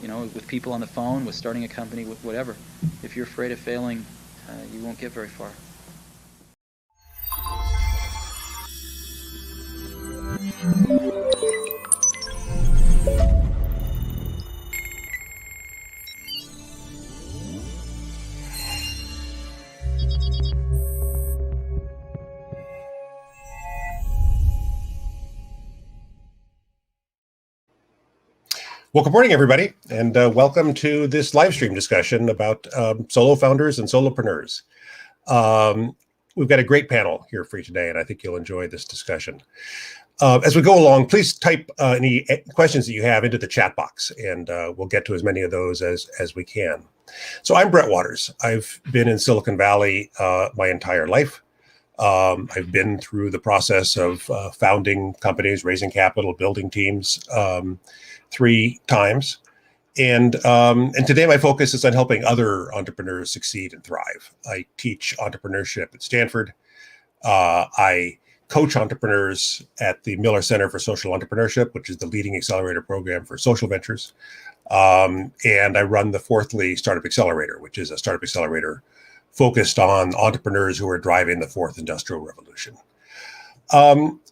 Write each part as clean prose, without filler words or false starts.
with people on the phone, with starting a company, with whatever. If you're afraid of failing, you won't get very far. Well, good morning, everybody, and welcome to this live stream discussion about solo founders and solopreneurs. We've got a great panel here for you today, and I think you'll enjoy this discussion. As we go along, please type any questions that you have into the chat box, and we'll get to as many of those as we can. So I'm Bret Waters. I've been in Silicon Valley my entire life. I've been through the process of founding companies, raising capital, building teams 3 times. And today my focus is on helping other entrepreneurs succeed and thrive. I teach entrepreneurship at Stanford. I coach entrepreneurs at the Miller Center for Social Entrepreneurship, which is the leading accelerator program for social ventures. And I run the Fourthly Startup Accelerator, which is a startup accelerator focused on entrepreneurs who are driving the fourth industrial revolution.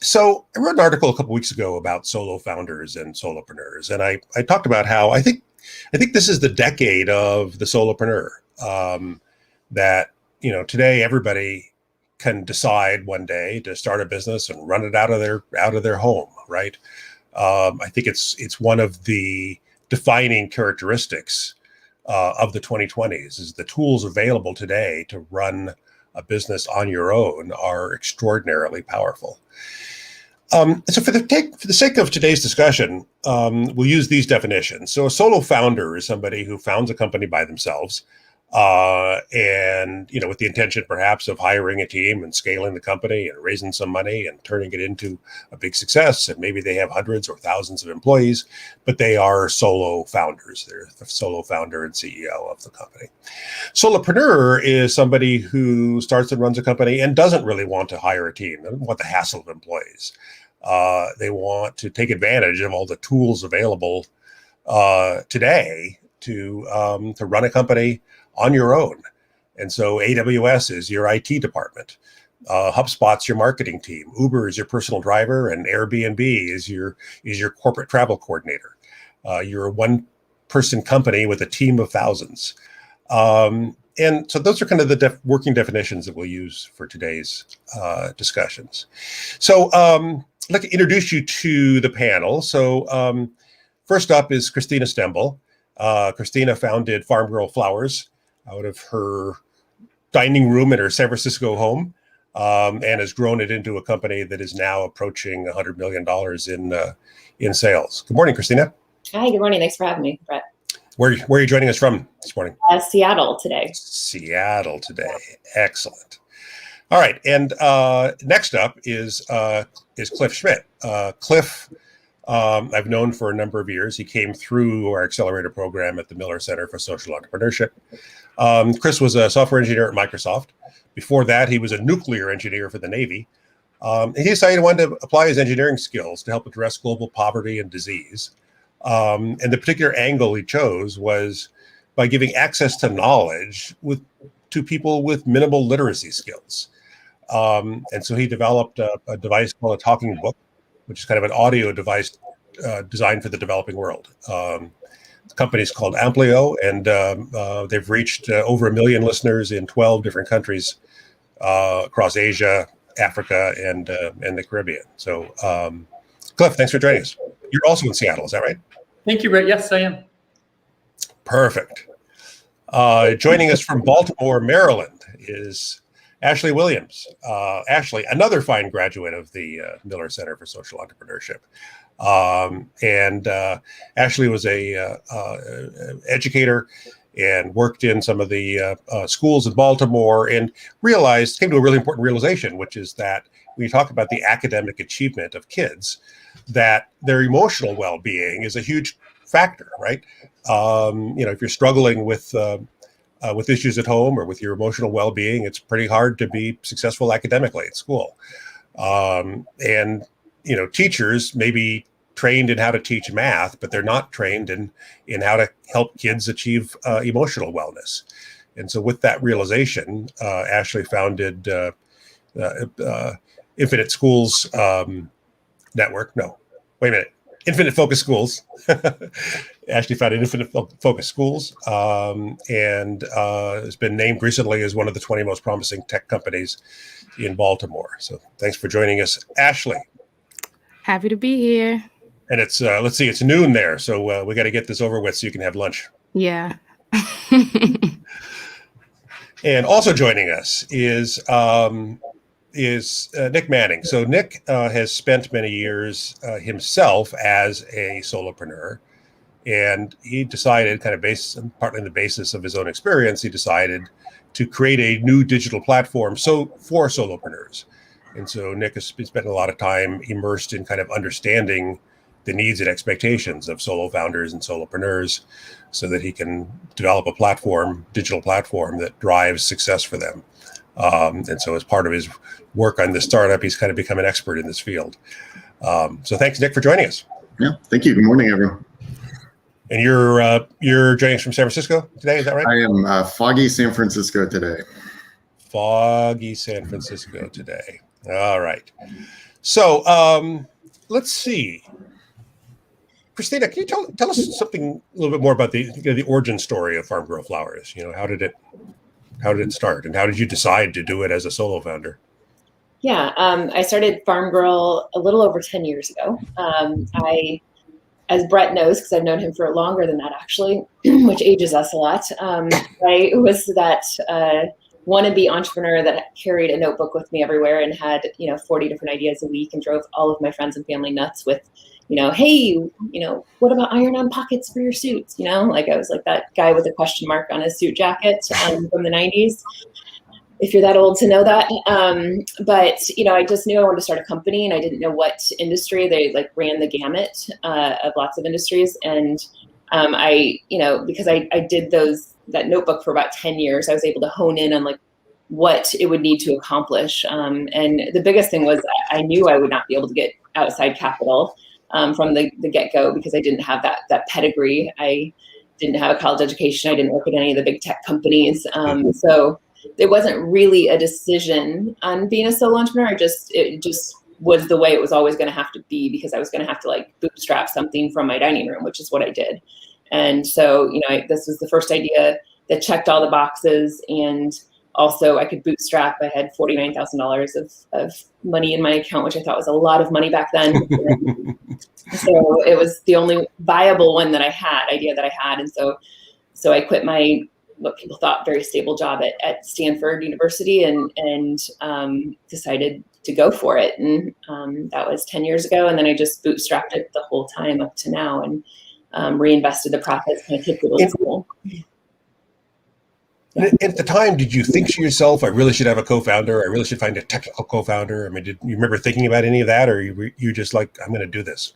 So I wrote an article a couple weeks ago about solo founders and solopreneurs, and I talked about how I think this is the decade of the solopreneur. That today everybody can decide one day to start a business and run it out of their home, right? I think it's one of the defining characteristics of the 2020s is the tools available today to run a business on your own are extraordinarily powerful. So for the sake of today's discussion, we'll use these definitions. So a solo founder is somebody who founds a company by themselves, and with the intention perhaps of hiring a team and scaling the company and raising some money and turning it into a big success. And maybe they have hundreds or thousands of employees, but they are solo founders. They're the solo founder and CEO of the company. Solopreneur is somebody who starts and runs a company and doesn't really want to hire a team. They don't want the hassle of employees. They want to take advantage of all the tools available today to run a company on your own. And so AWS is your IT department. HubSpot's your marketing team. Uber is your personal driver, and Airbnb is your corporate travel coordinator. You're a one-person company with a team of thousands. And so those are kind of the working definitions that we'll use for today's discussions. So I'd like to introduce you to the panel. So first up is Christina Stembel. Christina founded Farm Girl Flowers out of her dining room in her San Francisco home, and has grown it into a company that is now approaching $100 million in sales. Good morning, Christina. Hi, good morning. Thanks for having me, Bret. Where are you joining us from this morning? Seattle today. Seattle today. Excellent. All right, and next up is Cliff Schmidt. Cliff, I've known for a number of years. He came through our accelerator program at the Miller Center for Social Entrepreneurship. Chris was a software engineer at Microsoft. Before that, he was a nuclear engineer for the Navy. He decided he wanted to apply his engineering skills to help address global poverty and disease. And the particular angle he chose was by giving access to knowledge to people with minimal literacy skills. And so he developed a device called a talking book, which is kind of an audio device designed for the developing world. The company is called Amplio, and they've reached over 1 million listeners in 12 different countries across Asia, Africa, and the Caribbean. So, Cliff, thanks for joining us. You're also in Seattle, is that right? Thank you, Bret. Yes, I am. Perfect. Joining us from Baltimore, Maryland, is Ashley Williams. Ashley, another fine graduate of the Miller Center for Social Entrepreneurship. And Ashley was a educator and worked in some of the schools in Baltimore, and came to a really important realization, which is that when you talk about the academic achievement of kids, that their emotional well-being is a huge factor, right? If you're struggling with issues at home or with your emotional well-being, it's pretty hard to be successful academically at school. And teachers maybe trained in how to teach math, but they're not trained in how to help kids achieve emotional wellness. And so with that realization, Ashley founded Infinite Schools Network. No, wait a minute. Infinite Focus Schools. Ashley founded Infinite Focus Schools and has been named recently as one of the 20 most promising tech companies in Baltimore. So thanks for joining us, Ashley. Happy to be here. And it's, let's see, it's noon there. So we got to get this over with so you can have lunch. Yeah. And also joining us is Nick Manning. So Nick has spent many years himself as a solopreneur, and he decided, kind of partly on the basis of his own experience, he decided to create a new digital platform for solopreneurs. And so Nick has spent a lot of time immersed in kind of understanding the needs and expectations of solo founders and solopreneurs so that he can develop a digital platform that drives success for them. And so as part of his work on this startup, he's kind of become an expert in this field. So thanks, Nick, for joining us. Yeah, thank you. Good morning, everyone. And you're joining us from San Francisco today, is that right? I am foggy San Francisco today. Foggy San Francisco today. All right. So let's see. Christina, can you tell us something a little bit more about the origin story of Farm Girl Flowers? How did it start, and how did you decide to do it as a solo founder? Yeah, I started Farm Girl a little over 10 years ago. As Bret knows, because I've known him for longer than that, actually, which ages us a lot, I was that wannabe entrepreneur that carried a notebook with me everywhere and had 40 different ideas a week and drove all of my friends and family nuts with hey, what about iron-on pockets for your suits? I was like that guy with a question mark on his suit jacket from the 90s, if you're that old to know that. But I just knew I wanted to start a company, and I didn't know what industry. They ran the gamut of lots of industries. And because I did that notebook for about 10 years, I was able to hone in on what it would need to accomplish. And the biggest thing was I knew I would not be able to get outside capital from the get-go, because I didn't have that pedigree. I didn't have a college education. I didn't work at any of the big tech companies. So it wasn't really a decision on being a solo entrepreneur. It just was the way it was always going to have to be, because I was going to have to bootstrap something from my dining room, which is what I did. And so, this was the first idea that checked all the boxes, and also I could bootstrap. I had $49,000 of money in my account, which I thought was a lot of money back then. So it was the only viable idea that I had. And so I quit my, what people thought, very stable job at Stanford University and decided to go for it. And that was 10 years ago. And then I just bootstrapped it the whole time up to now, and reinvested the profits, kind of kicked it old school. At the time, did you think to yourself, I really should have a co-founder? I really should find a technical co-founder? I mean, did you remember thinking about any of that, or you just like, I'm going to do this?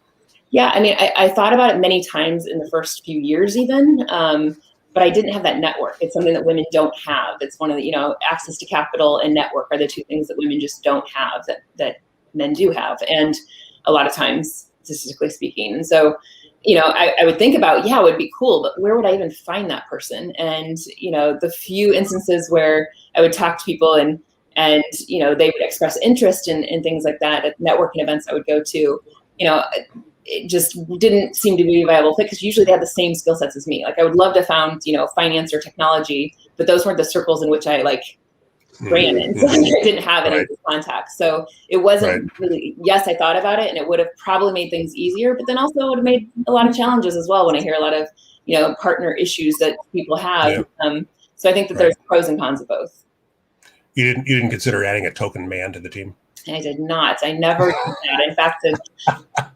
Yeah, I mean, I thought about it many times in the first few years even, but I didn't have that network. It's something that women don't have. It's one of the, access to capital and network are the two things that women just don't have that men do have. And a lot of times, statistically speaking. And so, I would think about, it would be cool, but where would I even find that person? And, the few instances where I would talk to people and they would express interest in things like that at networking events I would go to, it just didn't seem to be a viable fit, because usually they had the same skill sets as me. I would love to found, finance or technology, but those weren't the circles in which I ran in. So I didn't have any contacts. So it wasn't really, yes, I thought about it, and it would have probably made things easier, but then also it would have made a lot of challenges as well when I hear a lot of, partner issues that people have. So I think that there's pros and cons of both. You didn't consider adding a token man to the team? I did not. I never did that. In fact,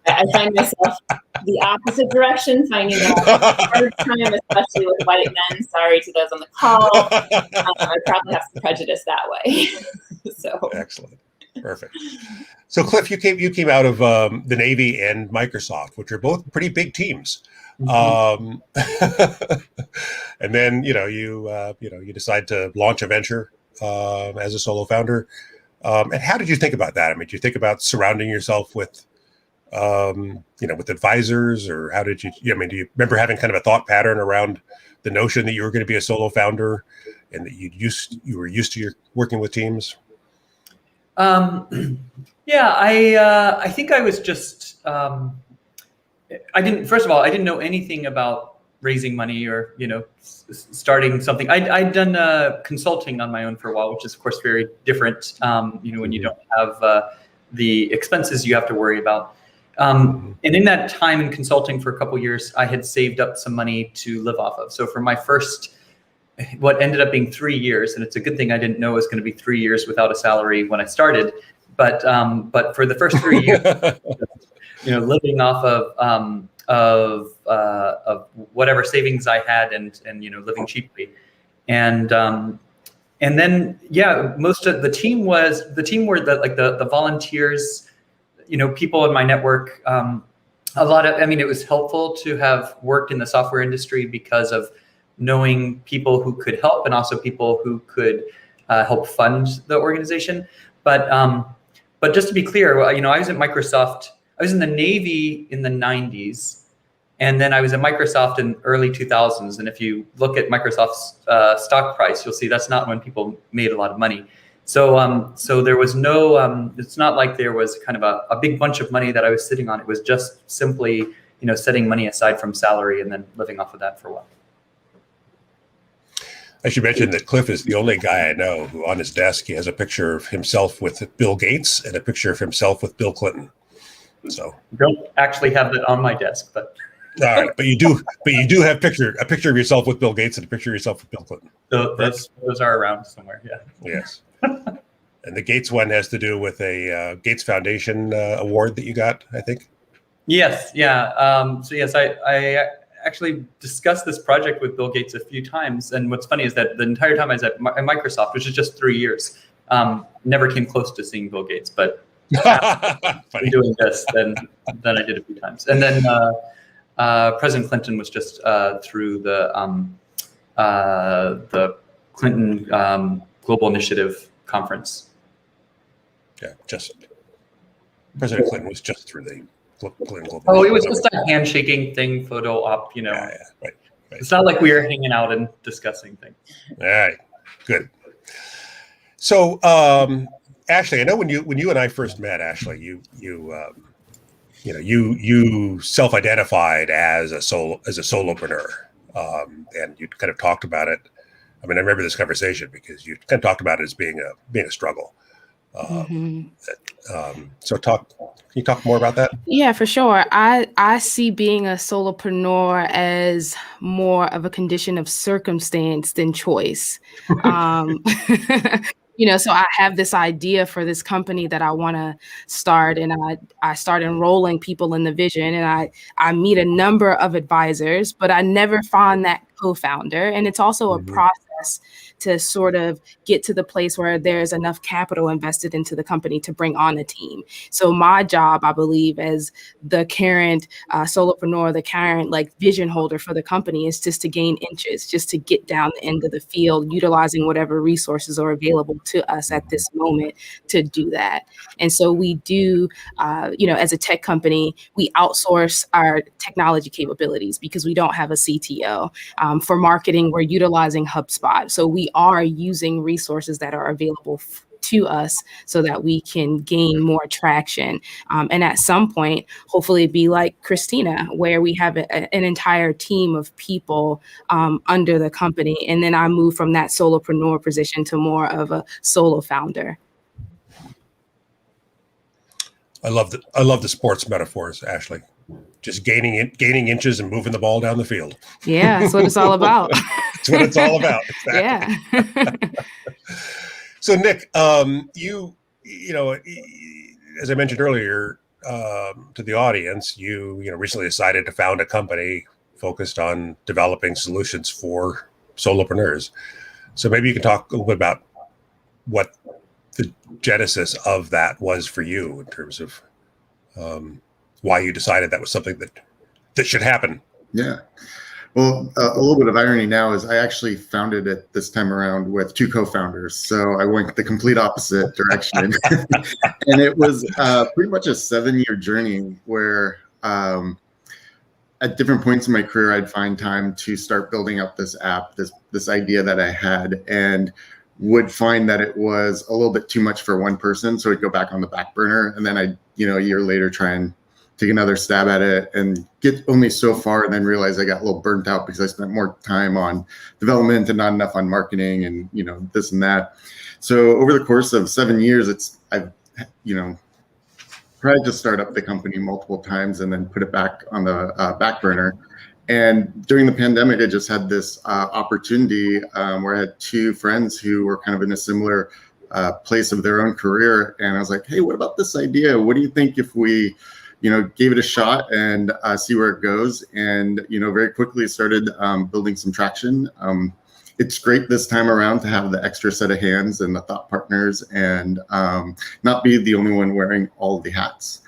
I find myself the opposite direction, finding that a hard time, especially with white men. Sorry to those on the call. I probably have some prejudice that way. So excellent, perfect. So Cliff, you came out of the Navy and Microsoft, which are both pretty big teams. Mm-hmm. And then you decide to launch a venture as a solo founder. And how did you think about that? I mean, did you think about surrounding yourself with with advisors, or how did you? I mean, do you remember having kind of a thought pattern around the notion that you were going to be a solo founder, and that you were used to working with teams? Yeah, I think I was just first of all, I didn't know anything about raising money or starting something. I'd done consulting on my own for a while, which is of course very different. When you don't have the expenses you have to worry about. And in that time in consulting for a couple of years, I had saved up some money to live off of. So for my first, what ended up being 3 years, and it's a good thing I didn't know it was going to be 3 years without a salary when I started. But for the first 3 years, living off of whatever savings I had, and living cheaply, and then most of the team were the volunteers, people in my network. It was helpful to have worked in the software industry because of knowing people who could help, and also people who could help fund the organization. But just to be clear, I was at Microsoft. I was in the Navy in the 90s, and then I was at Microsoft in early 2000s. And if you look at Microsoft's stock price, you'll see that's not when people made a lot of money. So there was no, it's not like there was kind of a big bunch of money that I was sitting on. It was just simply, setting money aside from salary and then living off of that for a while. I should mention that Cliff is the only guy I know who on his desk, he has a picture of himself with Bill Gates and a picture of himself with Bill Clinton. So don't actually have that on my desk, but all right, but you do have a picture of yourself with Bill Gates and a picture of yourself with Bill Clinton. So those are around somewhere. Yeah. Yes. And the Gates one has to do with a Gates Foundation award that you got, I think. Yes. Yeah. So yes, I actually discussed this project with Bill Gates a few times. And what's funny is that the entire time I was at Microsoft, which is just 3 years, never came close to seeing Bill Gates. But after doing this, then I did a few times. And then President Clinton was just through the Clinton Global Initiative Conference. Yeah, President Clinton was just through the Clinton Global. Oh, it was just a handshaking thing, photo op. Yeah, right. It's not like we were hanging out and discussing things. All right, good. So, Ashley, I know when you and I first met, Ashley, you self-identified as a solopreneur, and you kind of talked about it. I mean, I remember this conversation because you kind of talked about it as being a struggle. So can you talk more about that? Yeah, for sure. I see being a solopreneur as more of a condition of circumstance than choice. So I have this idea for this company that I want to start, and I start enrolling people in the vision, and I meet a number of advisors, but I never find that co-founder. And it's also a process to sort of get to the place where there's enough capital invested into the company to bring on a team. So my job, I believe, as the current solopreneur, the current vision holder for the company, is just to gain inches, just to get down the end of the field, utilizing whatever resources are available to us at this moment to do that. And so we do, as a tech company, we outsource our technology capabilities because we don't have a CTO. For marketing, we're utilizing HubSpot. So we are using resources that are available to us so that we can gain more traction. And at some point, hopefully be like Christina, where we have an entire team of people under the company. And then I move from that solopreneur position to more of a solo founder. I love the sports metaphors, Ashley. Just gaining inches and moving the ball down the field. Yeah, that's what it's all about. That's what it's all about. Exactly. Yeah. So Nick, you as I mentioned earlier to the audience, you recently decided to found a company focused on developing solutions for solopreneurs. So maybe you can talk a little bit about what the genesis of that was for you in terms of why you decided that was something that should happen. Yeah. Well, a little bit of irony now is I actually founded it this time around with 2 co-founders. So I went the complete opposite direction. And it was pretty much a 7-year journey where at different points in my career, I'd find time to start building up this app, this idea that I had, and would find that it was a little bit too much for one person. So I'd go back on the back burner, and then I'd, a year later try and take another stab at it and get only so far, and then realize I got a little burnt out because I spent more time on development and not enough on marketing and, this and that. So over the course of 7 years, I've tried to start up the company multiple times and then put it back on the back burner. And during the pandemic, I just had this opportunity where I had 2 friends who were kind of in a similar place of their own career. And I was like, hey, what about this idea? What do you think if we, gave it a shot and see where it goes? And, very quickly started building some traction. It's great this time around to have the extra set of hands and the thought partners and not be the only one wearing all of the hats.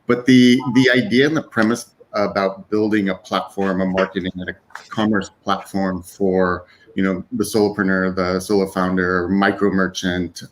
But the idea and the premise about building a platform, a marketing and a commerce platform for, the solopreneur, the solo founder, micro merchant,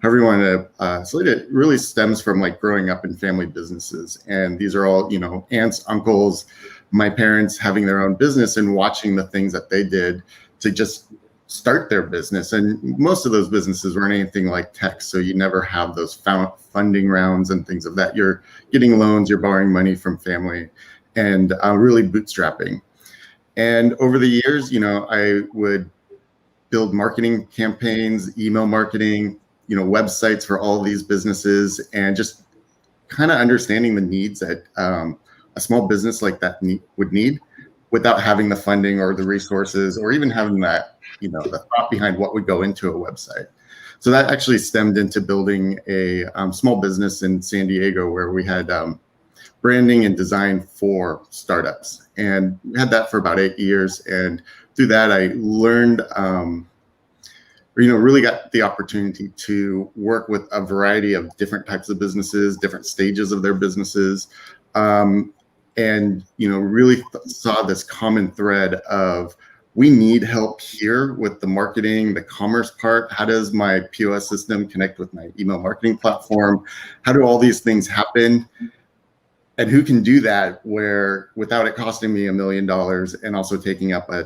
however you want to so it really stems from like growing up in family businesses. And these are all, aunts, uncles, my parents having their own business and watching the things that they did to just start their business. And most of those businesses weren't anything like tech. So you never have those funding rounds and things of that. You're getting loans, you're borrowing money from family and really bootstrapping. And over the years, I would build marketing campaigns, email marketing, websites for all of these businesses, and just kind of understanding the needs that a small business like that would need without having the funding or the resources or even having that, the thought behind what would go into a website. So that actually stemmed into building a small business in San Diego where we had branding and design for startups. And we had that for about 8 years. And through that, I learned, really got the opportunity to work with a variety of different types of businesses, different stages of their businesses. And, really saw this common thread of we need help here with the marketing, the commerce part. How does my POS system connect with my email marketing platform? How do all these things happen? And who can do that without it costing me $1 million and also taking up a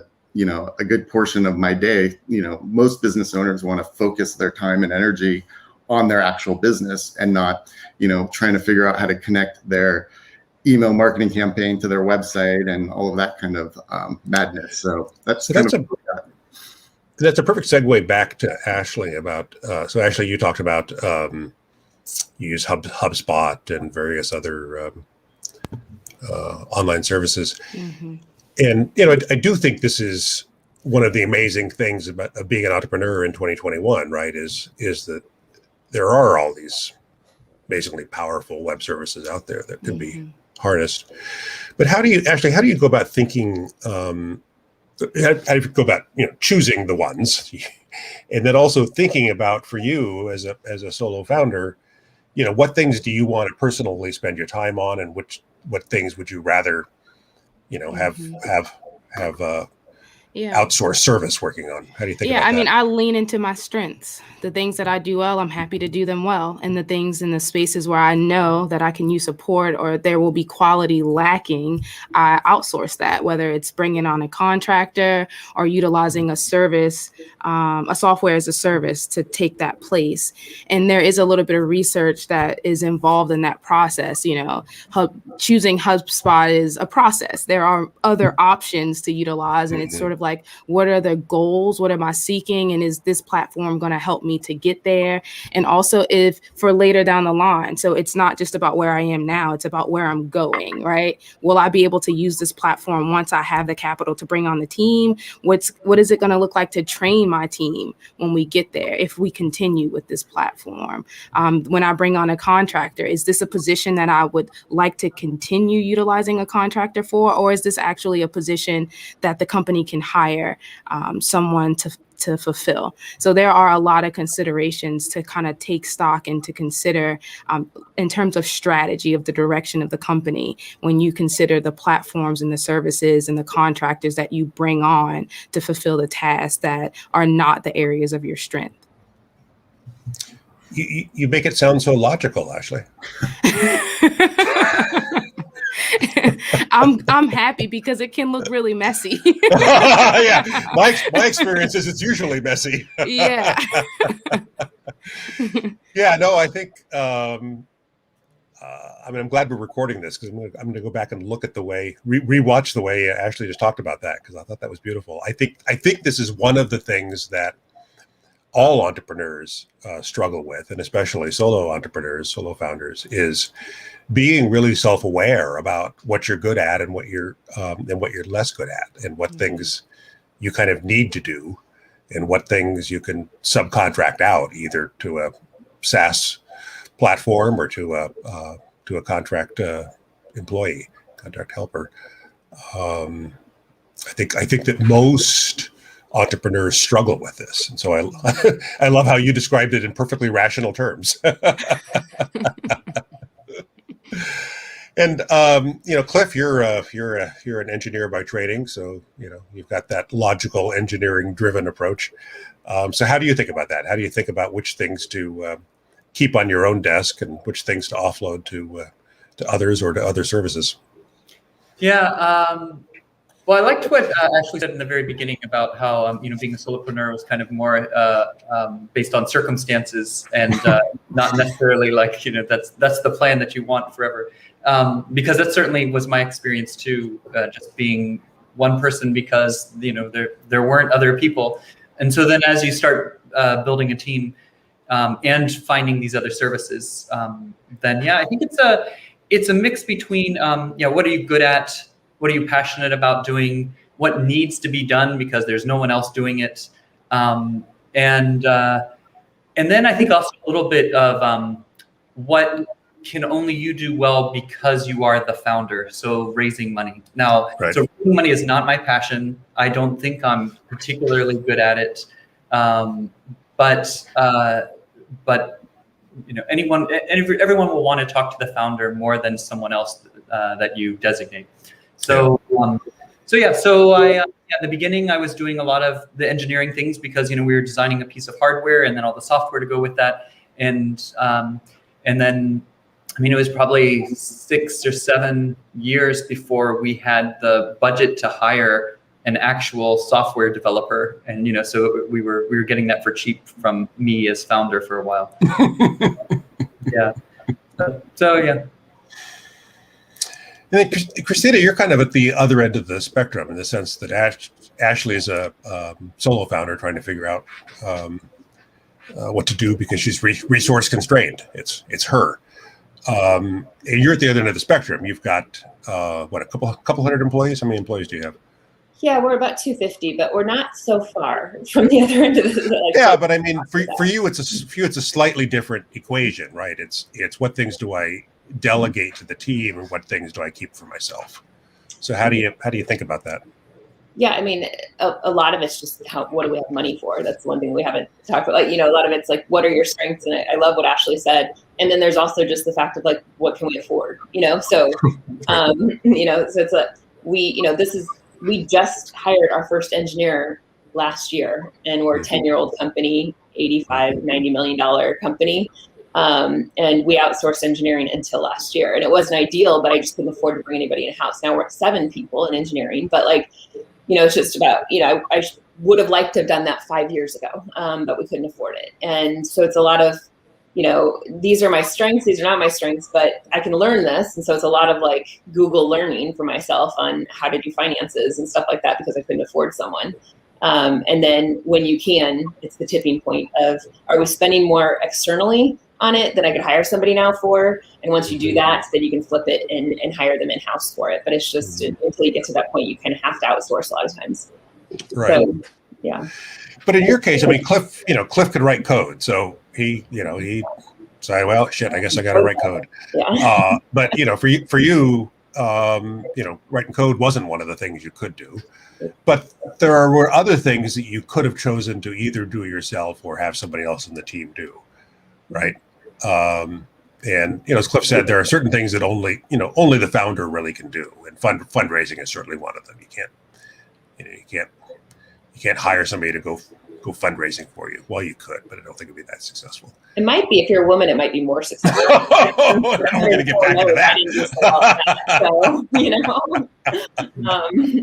good portion of my day? Most business owners want to focus their time and energy on their actual business and not, trying to figure out how to connect their email marketing campaign to their website and all of that kind of madness. So that's a perfect segue back to Ashley about, so Ashley, you talked about, you use HubSpot and various other online services. Mm-hmm. And, I do think this is one of the amazing things about being an entrepreneur in 2021, right? Is that there are all these basically powerful web services out there that can be harnessed. But how do you go about thinking, how do you go about, choosing the ones and then also thinking about for you as a solo founder, what things do you want to personally spend your time on and what things would you rather, have outsourced service working on? How do you think about that? I mean, I lean into my strengths. The things that I do well, I'm happy to do them well. And the things in the spaces where I know that I can use support or there will be quality lacking, I outsource that, whether it's bringing on a contractor or utilizing a service, a software as a service to take that place. And there is a little bit of research that is involved in that process. Choosing HubSpot is a process. There are other options to utilize, and it's sort of like, what are the goals? What am I seeking? And is this platform going to help me to get there? And also if for later down the line. So it's not just about where I am now, it's about where I'm going, right? Will I be able to use this platform once I have the capital to bring on the team? What is it going to look like to train my team when we get there, if we continue with this platform? When I bring on a contractor, is this a position that I would like to continue utilizing a contractor for? Or is this actually a position that the company can hire someone to fulfill. So there are a lot of considerations to kind of take stock and to consider in terms of strategy of the direction of the company when you consider the platforms and the services and the contractors that you bring on to fulfill the tasks that are not the areas of your strength. You make it sound so logical, Ashley. I'm happy because it can look really messy. Yeah, my experience is it's usually messy. Yeah. Yeah, no, I think I mean, I'm glad we're recording this because I'm going to go back and look at the way rewatch the way Ashley just talked about that, because I thought that was beautiful. I think this is one of the things that all entrepreneurs struggle with, and especially solo entrepreneurs, solo founders, is being really self-aware about what you're good at and what you're less good at, and what things you kind of need to do, and what things you can subcontract out either to a SaaS platform or to a contract employee, contract helper. I think that most entrepreneurs struggle with this, and so I love how you described it in perfectly rational terms. And Cliff, you're an engineer by training, so you've got that logical engineering driven approach. So how do you think about that? How do you think about which things to keep on your own desk and which things to offload to others or to other services? Yeah. Well, I liked what Ashley said in the very beginning about how being a solopreneur was kind of more based on circumstances and not necessarily like that's the plan that you want forever, because that certainly was my experience too, just being one person because there weren't other people, and so then as you start building a team and finding these other services, then yeah, I think it's a mix between what are you good at. What are you passionate about doing? What needs to be done because there's no one else doing it? And then I think also a little bit of what can only you do well because you are the founder. So raising money. Now, right. So raising money is not my passion. I don't think I'm particularly good at it. But everyone will want to talk to the founder more than someone else that you designate. So I in the beginning I was doing a lot of the engineering things because we were designing a piece of hardware and then all the software to go with that, and then it was probably 6 or 7 years before we had the budget to hire an actual software developer, and so we were getting that for cheap from me as founder for a while. Yeah. So yeah. And then, Christina, you're kind of at the other end of the spectrum in the sense that Ashley is a solo founder trying to figure out what to do because she's resource constrained. It's her. And you're at the other end of the spectrum. You've got a couple hundred employees. How many employees do you have? Yeah, we're about 250, but we're not so far from the other end of the. Yeah, but I mean, for you, it's a slightly different equation, right? It's what things do I delegate to the team and what things do I keep for myself? So how do you think about that? Yeah, I mean, a lot of it's just what do we have money for? That's one thing we haven't talked about. A lot of it's like, what are your strengths? And I love what Ashley said. And then there's also just the fact of like, what can we afford? So, so it's we just hired our first engineer last year, and we're a 10-year-old company, $85, $90 million company. And we outsourced engineering until last year, and it wasn't ideal, but I just couldn't afford to bring anybody in house. Now we're at 7 people in engineering, but it's just about, I would have liked to have done that 5 years ago, but we couldn't afford it. And so it's a lot of, these are my strengths, these are not my strengths, but I can learn this. And so it's a lot of like Google learning for myself on how to do finances and stuff like that, because I couldn't afford someone. And then when you can, it's the tipping point of, are we spending more externally on it that I could hire somebody now for? And once you do that, then you can flip it and hire them in-house for it. But it's just until you get to that point, you kind of have to outsource a lot of times. Right. So, yeah. But in your case, I mean, Cliff could write code. So he said, well, shit, I guess I got to write code. Yeah. But for you, writing code wasn't one of the things you could do. But there were other things that you could have chosen to either do yourself or have somebody else in the team do, right? And as Cliff said, there are certain things that only the founder really can do, and fundraising is certainly one of them. You can't hire somebody to go fundraising for you. Well, you could, but I don't think it'd be that successful. It might be, if you're a woman, it might be more successful. We're going to get back into that. So,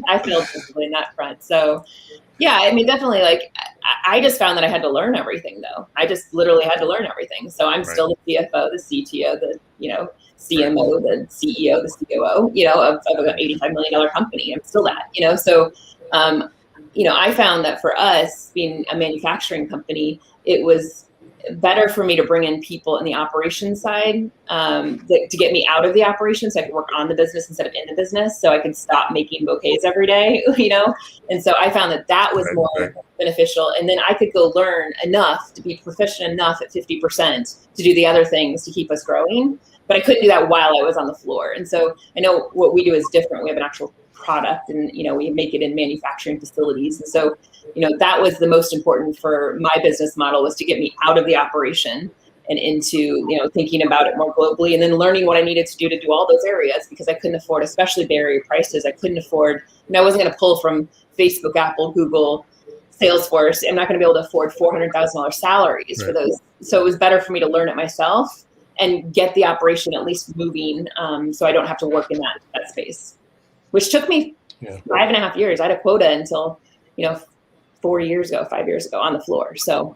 I feel differently in that front. So, yeah, I mean, definitely, like, I just found that I had to learn everything, though. I just literally had to learn everything. So I'm still the CFO, the CTO, the, CMO, the CEO, the COO, of an $85 million company. I'm still that, So, I found that for us, being a manufacturing company, it was better for me to bring in people in the operations side to get me out of the operations so I could work on the business instead of in the business, so I could stop making bouquets every day, And so I found that was more beneficial. And then I could go learn enough to be proficient enough at 50% to do the other things to keep us growing. But I couldn't do that while I was on the floor. And so I know what we do is different. We have an actual product, and we make it in manufacturing facilities. And so that was the most important for my business model, was to get me out of the operation and into thinking about it more globally, and then learning what I needed to do all those areas, because I couldn't afford, especially Bay Area prices, I couldn't afford, I wasn't going to pull from Facebook, Apple, Google, Salesforce. I'm not going to be able to afford $400,000 salaries for those. So it was better for me to learn it myself and get the operation at least moving, so I don't have to work in that space, which took me 5.5 years. I had a quota until 5 years ago on the floor. So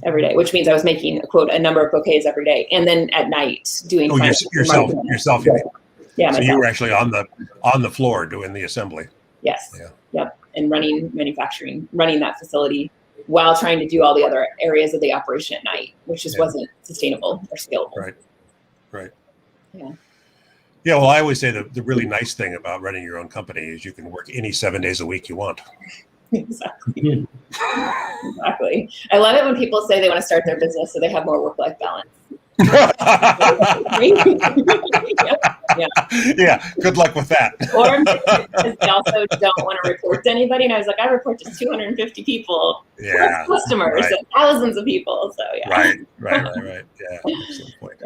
every day, which means I was making a number of bouquets every day, and then at night doing yourself. You mean. Yeah. So myself. you were actually on the floor doing the assembly. Yes. Yeah. Yep. And running manufacturing, running that facility while trying to do all the other areas of the operation at night, which just wasn't sustainable or scalable. Right. Yeah. Yeah, well, I always say the really nice thing about running your own company is you can work any 7 days a week you want. Exactly. Exactly. I love it when people say they want to start their business so they have more work-life balance. Yeah. Good luck with that. Or because they also don't want to report to anybody. And I was like, I report to 250 people, customers, and thousands of people. So yeah. Right. Yeah. Excellent point.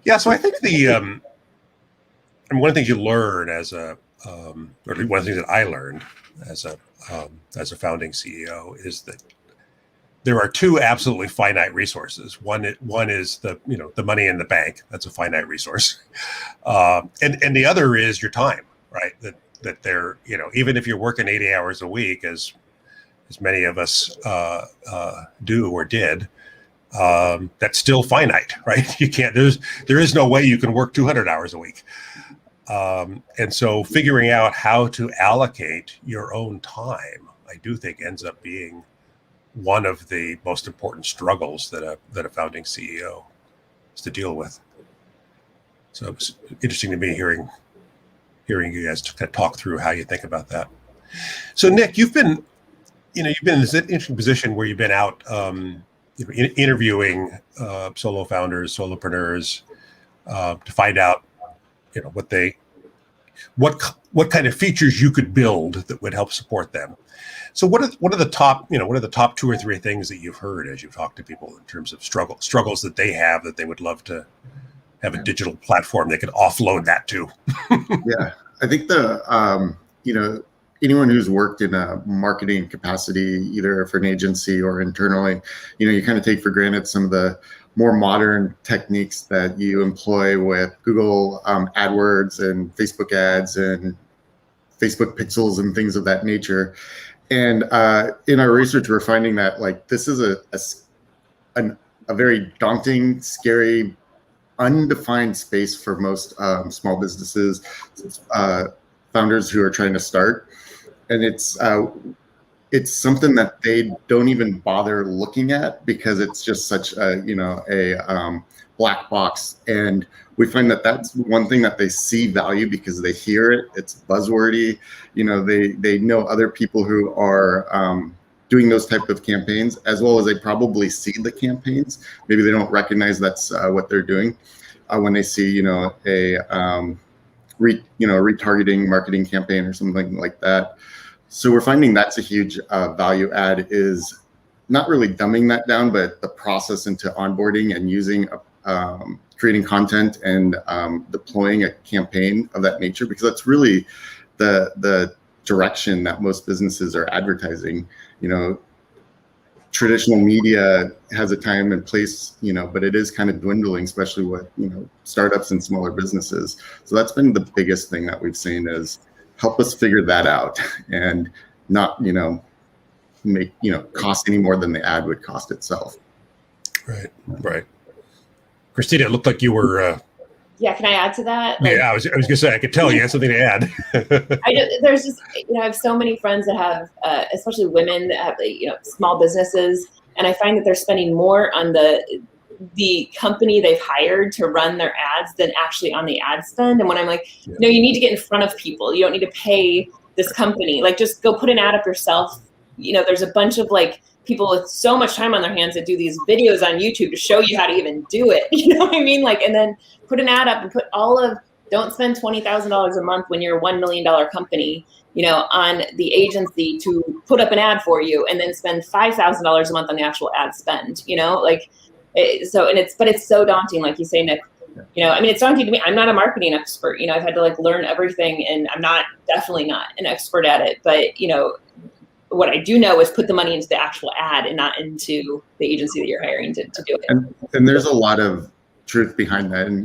Yeah. So I think one of the things you learn as or one of the things that I learned as a founding CEO is that there are two absolutely finite resources. One is the money in the bank. That's a finite resource, and the other is your time, right? That they're even if you're working 80 hours a week, as many of us do or did, that's still finite, right? You can't. There is no way you can work 200 hours a week. And so figuring out how to allocate your own time, I do think ends up being one of the most important struggles that a founding CEO has to deal with. So it's interesting to me hearing you guys kind of talk through how you think about that. So Nick, you've been in this interesting position where you've been out interviewing solo founders, solopreneurs, to find out what kind of features you could build that would help support them. So what are the top 2 or 3 things that you've heard as you've talked to people in terms of struggles that they have that they would love to have a digital platform they could offload that to? Yeah, I think anyone who's worked in a marketing capacity, either for an agency or internally, you kind of take for granted some of the more modern techniques that you employ with Google AdWords and Facebook ads and Facebook pixels and things of that nature. And in our research, we're finding that this is a very daunting, scary, undefined space for most small businesses, founders who are trying to start. And it's something that they don't even bother looking at because it's just such a black box. And we find that that's one thing that they see value because they hear it. It's buzzwordy. They know other people who are doing those type of campaigns, as well as they probably see the campaigns. Maybe they don't recognize that's what they're doing when they see a retargeting marketing campaign or something like that. So we're finding that's a huge value add, is not really dumbing that down, but the process into onboarding and using creating content and deploying a campaign of that nature, because that's really the direction that most businesses are advertising. Traditional media has a time and place, but it is kind of dwindling, especially with startups and smaller businesses. So that's been the biggest thing that we've seen, is help us figure that out and not make cost any more than the ad would cost itself. Right. Christina, it looked like you were. Yeah, can I add to that? I was going to say, I could tell you had something to add. There's just, I have so many friends that have, especially women that have, small businesses, and I find that they're spending more on the company they've hired to run their ads than actually on the ad spend. And when I'm like, no, you need to get in front of people. You don't need to pay this company. Like, just go put an ad up yourself. There's a bunch of people with so much time on their hands that do these videos on YouTube to show you how to even do it. You know what I mean? And then put an ad up and don't spend $20,000 a month when you're a $1 million company, on the agency to put up an ad for you, and then spend $5,000 a month on the actual ad spend, but it's so daunting. Like you say, Nick, it's daunting to me. I'm not a marketing expert. I've had to learn everything, and I'm definitely not an expert at it, but what I do know is put the money into the actual ad and not into the agency that you're hiring to do it. And there's a lot of truth behind that. And,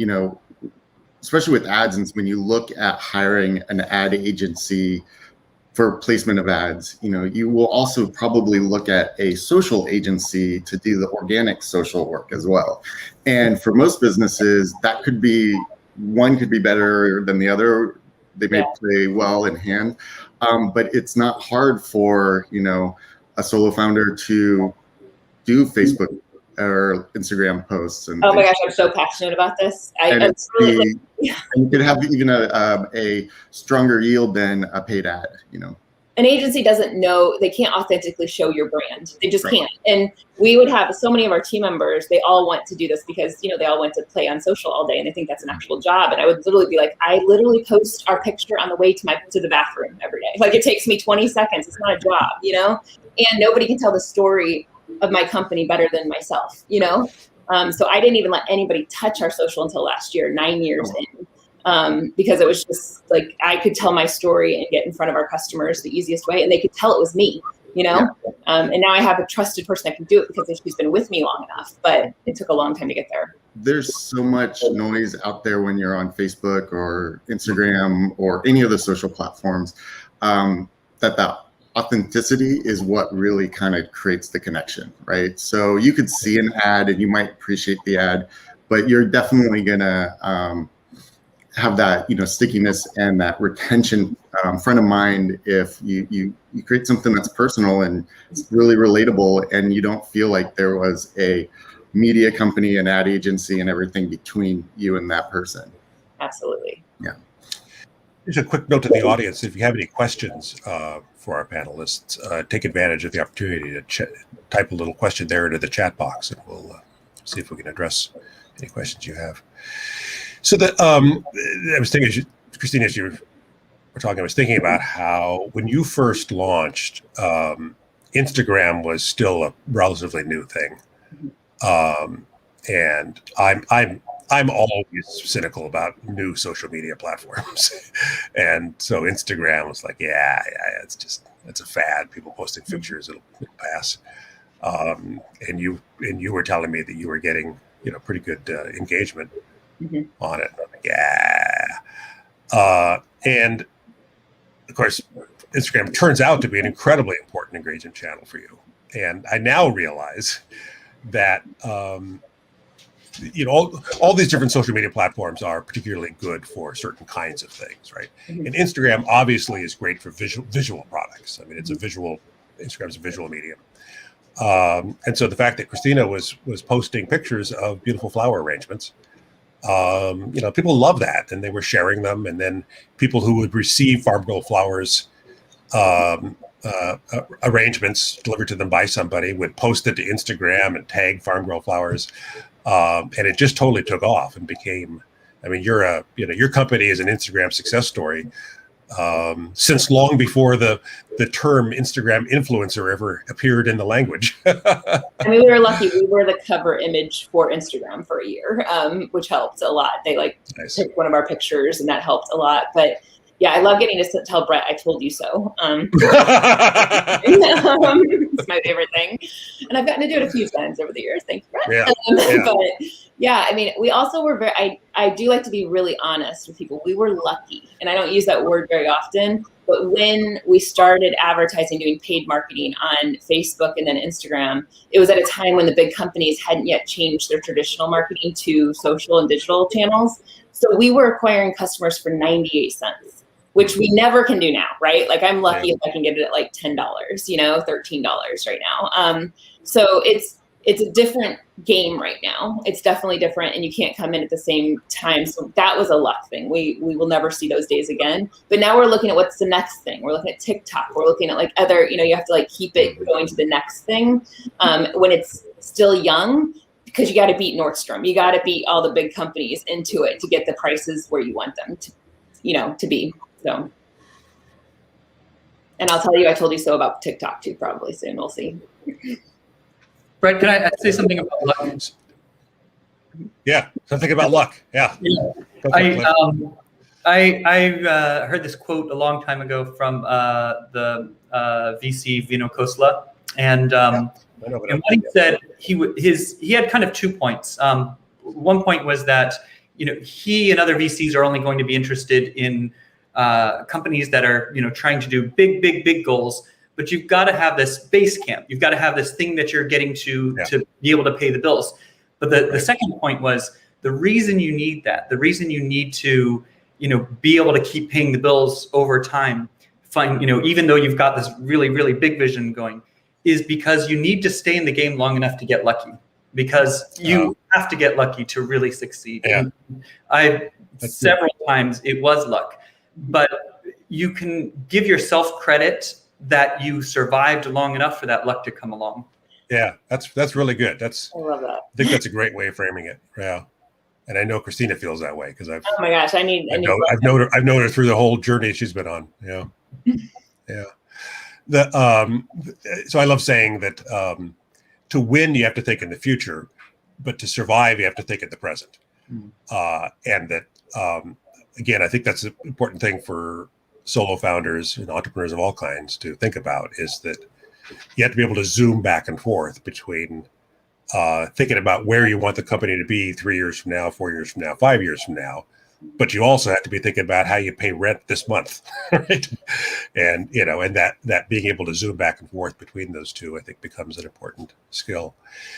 especially with ads, and when you look at hiring an ad agency for placement of ads, you will also probably look at a social agency to do the organic social work as well. And for most businesses, one could be better than the other. They may play well in hand. But it's not hard for, a solo founder to do Facebook or Instagram posts. And oh my gosh, I'm so passionate about this. You could have even a stronger yield than a paid ad, An agency doesn't know, they can't authentically show your brand. They just can't. And we would have so many of our team members, they all want to do this because, they all went to play on social all day and they think that's an actual job. And I would literally be like, I literally post our picture on the way to the bathroom every day. It takes me 20 seconds. It's not a job, and nobody can tell the story of my company better than myself, So I didn't even let anybody touch our social until last year, 9 years in. Because it was just I could tell my story and get in front of our customers the easiest way, and they could tell it was me, and now I have a trusted person that can do it because she's been with me long enough, but it took a long time to get there. There's so much noise out there when you're on Facebook or Instagram or any of the social platforms, that authenticity is what really kind of creates the connection, right? So you could see an ad and you might appreciate the ad, but you're definitely gonna have that stickiness and that retention front of mind if you create something that's personal and it's really relatable, and you don't feel like there was a media company, an ad agency, and everything between you and that person. Absolutely. Yeah. Just a quick note to the audience: if you have any questions for our panelists, take advantage of the opportunity to type a little question there into the chat box, and we'll see if we can address any questions you have. So I was thinking, Christina, as you were talking, I was thinking about how when you first launched, Instagram was still a relatively new thing, and I'm always cynical about new social media platforms, and so Instagram was like, it's a fad. People posting pictures, it'll pass. And you were telling me that you were getting pretty good engagement on it. And of course, Instagram turns out to be an incredibly important engagement channel for you. And I now realize that all these different social media platforms are particularly good for certain kinds of things, right? And Instagram obviously is great for visual products. I mean, Instagram's a visual medium. And so the fact that Christina was posting pictures of beautiful flower arrangements, people love that, and they were sharing them. And then people who would receive farm girl flowers arrangements delivered to them by somebody would post it to Instagram and tag farm girl flowers. And it just totally took off and became I mean, your company is an Instagram success story since long before the term Instagram influencer ever appeared in the language. I mean, we were lucky. We were the cover image for Instagram for a year, which helped a lot. They Nice. picked one of our pictures, and that helped a lot. But yeah, I love getting to tell Bret, I told you so. It's my favorite thing. And I've gotten to do it a few times over the years. Thank you, Bret. Yeah. But yeah, I mean, we also were I do like to be really honest with people. We were lucky, and I don't use that word very often, but when we started advertising, doing paid marketing on Facebook and then Instagram, it was at a time when the big companies hadn't yet changed their traditional marketing to social and digital channels. So we were acquiring customers for 98 cents, which we never can do now, right? Like I'm lucky if I can get it at like $10, $13 right now. So it's a different game right now. It's definitely different, and you can't come in at the same time. So that was a luck thing. We will never see those days again. But now we're looking at what's the next thing. We're looking at TikTok. We're looking at like other, you have to like keep it going to the next thing when it's still young, because you got to beat Nordstrom. You got to beat all the big companies into it to get the prices where you want them to, to be. So, and I'll tell you, I told you so about TikTok too, probably soon. We'll see. Bret, can I say something about luck? Yeah, something about luck. Yeah. I heard this quote a long time ago from the VC Vino Kosla, and what he said, he had kind of 2 points. One point was that he and other VCs are only going to be interested in companies that are trying to do big goals. But you've got to have this base camp. You've got to have this thing that you're getting to be able to pay the bills. But the second point was the reason you need that, the reason you need to, be able to keep paying the bills over time, even though you've got this really, really big vision going, is because you need to stay in the game long enough to get lucky, because you have to get lucky to really succeed. Yeah. Several times it was luck, but you can give yourself credit that you survived long enough for that luck to come along. Yeah, that's really good. I love that. I think that's a great way of framing it. Yeah, and I know Christina feels that way because oh my gosh, I've known her through the whole journey she's been on. Yeah, yeah. So I love saying that to win you have to think in the future, but to survive you have to think in the present. And that again, I think that's an important thing for solo founders and entrepreneurs of all kinds to think about, is that you have to be able to zoom back and forth between thinking about where you want the company to be 3 years from now, 4 years from now, 5 years from now. But you also have to be thinking about how you pay rent this month, right? And and that being able to zoom back and forth between those two, I think, becomes an important skill.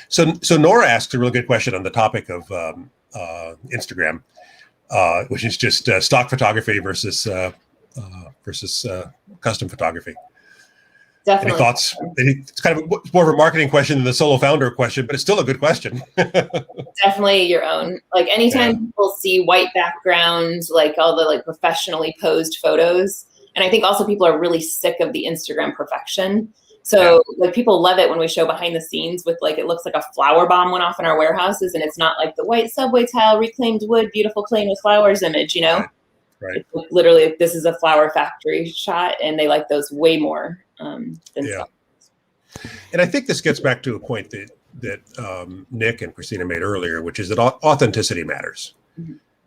So Nora asks a really good question on the topic of Instagram, which is just stock photography versus custom photography. Definitely. Any thoughts? It's kind of more of a marketing question than the solo founder question, but it's still a good question. Definitely your own. Like anytime people see white backgrounds, like all the like professionally posed photos, and I think also people are really sick of the Instagram perfection. So like people love it when we show behind the scenes with like, it looks like a flower bomb went off in our warehouses, and it's not like the white subway tile, reclaimed wood, beautiful plain with flowers image, Right. It's literally, this is a flower factory shot, and they like those way more than some. And I think this gets back to a point that Nick and Christina made earlier, which is that authenticity matters.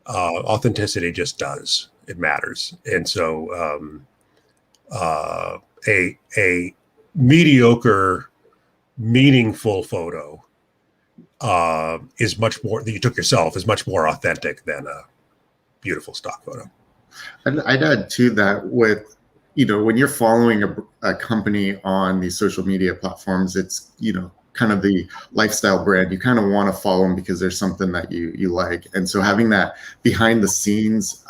Authenticity just does. It matters. And so a mediocre, meaningful photo is much more, that you took yourself, is much more authentic than a beautiful stock photo. I'd add to that with, when you're following a company on these social media platforms, it's, kind of the lifestyle brand. You kind of want to follow them because there's something that you like. And so having that behind the scenes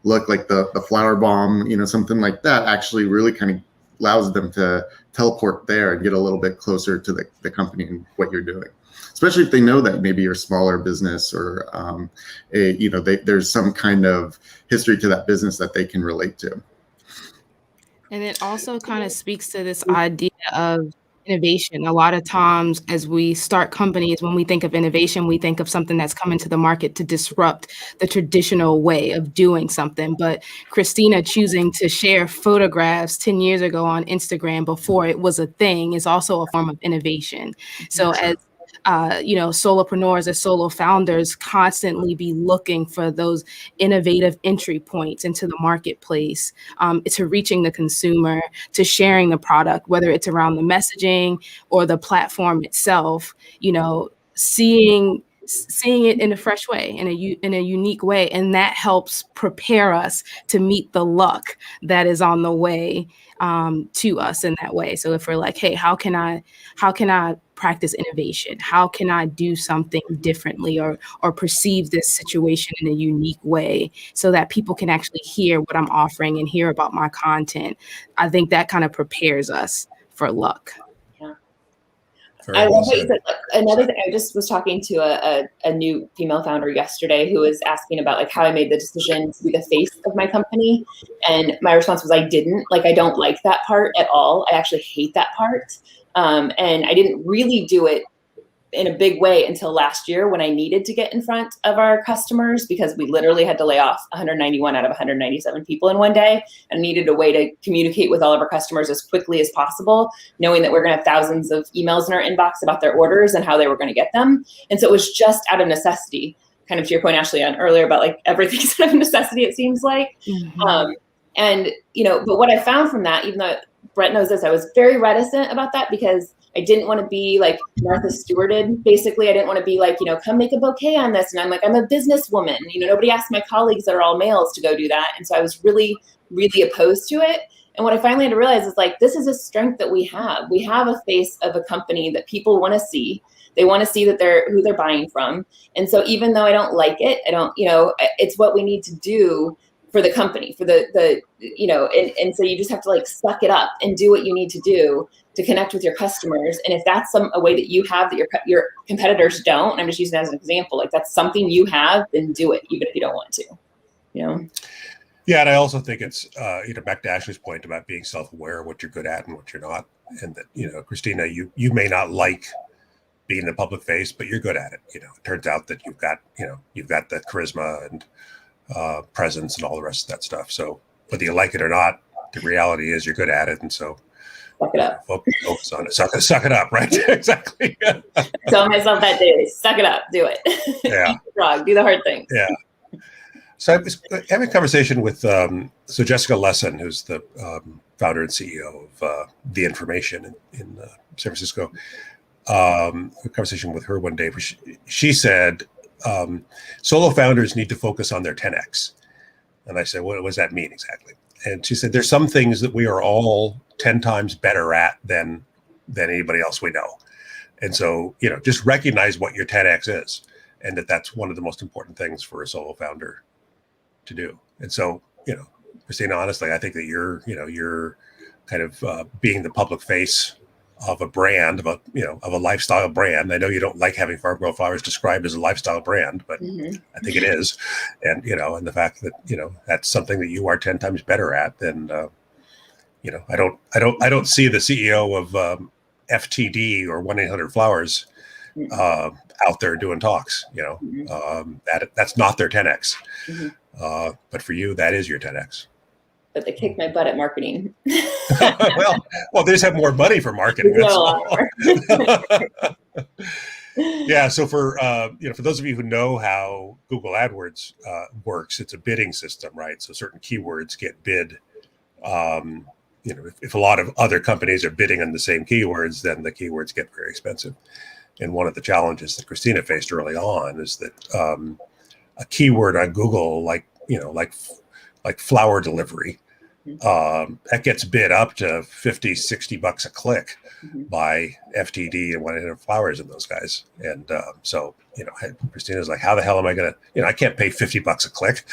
look, like the flower bomb, something like that, actually really kind of allows them to teleport there and get a little bit closer to the company and what you're doing. Especially if they know that maybe you're a smaller business, or there's some kind of history to that business that they can relate to. And it also kind of speaks to this idea of innovation. A lot of times as we start companies, when we think of innovation, we think of something that's coming to the market to disrupt the traditional way of doing something. But Christina choosing to share photographs 10 years ago on Instagram before it was a thing is also a form of innovation. So as solopreneurs, as solo founders, constantly be looking for those innovative entry points into the marketplace, to reaching the consumer, to sharing the product, whether it's around the messaging or the platform itself, seeing it in a fresh way, in a unique way. And that helps prepare us to meet the luck that is on the way to us in that way. So if we're like, hey, how can I practice innovation? How can I do something differently or perceive this situation in a unique way so that people can actually hear what I'm offering and hear about my content? I think that kind of prepares us for luck. I love what you said. Another thing, I just was talking to a new female founder yesterday who was asking about like how I made the decision to be the face of my company. And my response was I don't like that part at all. I actually hate that part. And I didn't really do it in a big way until last year when I needed to get in front of our customers because we literally had to lay off 191 out of 197 people in one day and needed a way to communicate with all of our customers as quickly as possible, knowing that we're going to have thousands of emails in our inbox about their orders and how they were going to get them. And so it was just out of necessity, kind of to your point, Ashley, on earlier about like everything's out of necessity, it seems like. Mm-hmm. But what I found from that, even though Bret knows this, I was very reticent about that because I didn't want to be like Martha Stewarted. Basically, I didn't want to be like, come make a bouquet on this. And I'm like, I'm a businesswoman. Nobody asked my colleagues that are all males to go do that. And so I was really, really opposed to it. And what I finally had to realize is like, this is a strength that we have. We have a face of a company that people want to see. They want to see that who they're buying from. And so even though I don't like it, it's what we need to do for the company, for and so you just have to like suck it up and do what you need to do to connect with your customers. And if that's a way that you have that your competitors don't, and I'm just using that as an example, like that's something you have, then do it, even if you don't want to, Yeah, and I also think it's, back to Ashley's point about being self-aware of what you're good at and what you're not. And that, Christina, you may not like being the public face, but you're good at it. It turns out that you've got the charisma and presence and all the rest of that stuff. So whether you like it or not, the reality is you're good at it. And so suck it up. Focus on it. Suck it up, right? Exactly. Tell myself that daily, suck it up, do it. Yeah. Do the hard things. Yeah. So I was having a conversation with Jessica Lesson, who's the founder and CEO of The Information in San Francisco. A conversation with her one day where she said, solo founders need to focus on their 10x. And I said, what does that mean exactly? And she said, there's some things that we are all 10 times better at than anybody else we know. And so, just recognize what your 10x is and that's one of the most important things for a solo founder to do. And so, Christina, honestly, I think that you're kind of being the public face of a brand, of a lifestyle brand. I know you don't like having Farm Girl Flowers described as a lifestyle brand, but I think it is. And, and the fact that, that's something that you are 10 times better at than, I don't see the CEO of FTD or 1-800-Flowers out there doing talks, that's not their 10X. But for you, that is your 10X. But they kicked my butt at marketing. well, they just have more money for marketing. That's all. Yeah. So for those of you who know how Google AdWords works, it's a bidding system, right? So certain keywords get bid. If a lot of other companies are bidding on the same keywords, then the keywords get very expensive. And one of the challenges that Christina faced early on is that a keyword on Google, like flower delivery, that gets bid up to $50-$60 a click by FTD and 1-800-Flowers and those guys. And so, Christina's like, how the hell am I going to, I can't pay $50 a click.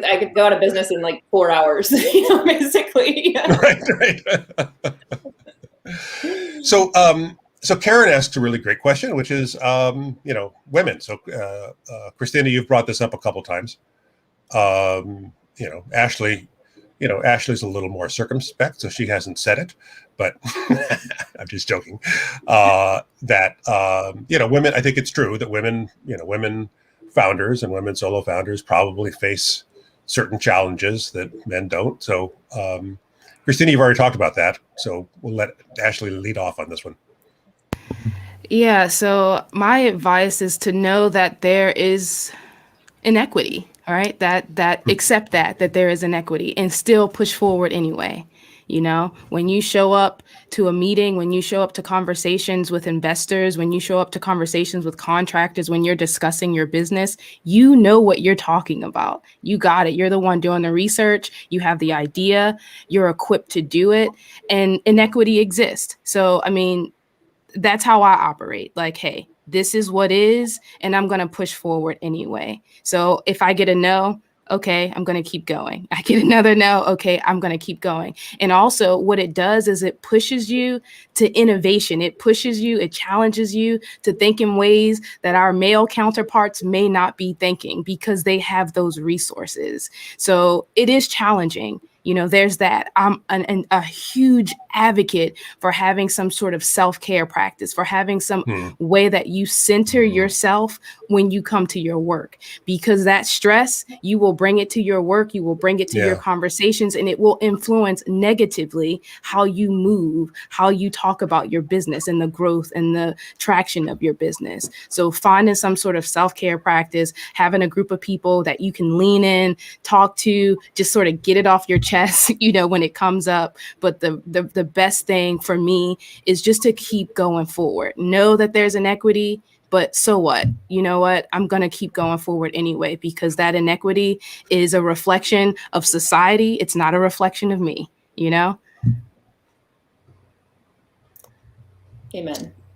I could go out of business in like 4 hours, basically. Right. So Karen asked a really great question, which is, women. So, Christina, you've brought this up a couple times. Ashley, Ashley's a little more circumspect, so she hasn't said it, but I'm just joking. That women, I think it's true that women founders and women solo founders probably face certain challenges that men don't. So, Christina, you've already talked about that, so we'll let Ashley lead off on this one. Yeah, so my advice is to know that there is inequity, all right? That accept that there is inequity and still push forward anyway. When you show up to a meeting, when you show up to conversations with investors, when you show up to conversations with contractors, when you're discussing your business, you know what you're talking about. You got it. You're the one doing the research. You have the idea. You're equipped to do it. And inequity exists. So, that's how I operate. Like, hey, this is what is, and I'm going to push forward anyway. So if I get a no, okay, I'm going to keep going. I get another no, okay, I'm going to keep going. And also what it does is it pushes you to innovation. It pushes you, it challenges you to think in ways that our male counterparts may not be thinking because they have those resources. So it is challenging. There's that. I'm a huge advocate for having some sort of self-care practice, for having some way that you center yourself when you come to your work, because that stress, you will bring it to your work, you will bring it to your conversations, and it will influence negatively how you move, how you talk about your business and the growth and the traction of your business. So finding some sort of self-care practice, having a group of people that you can lean in, talk to, just sort of get it off your chest, when it comes up. But the best thing for me is just to keep going forward. Know that there's inequity, but so what? You know what? I'm going to keep going forward anyway, because that inequity is a reflection of society. It's not a reflection of me, Amen.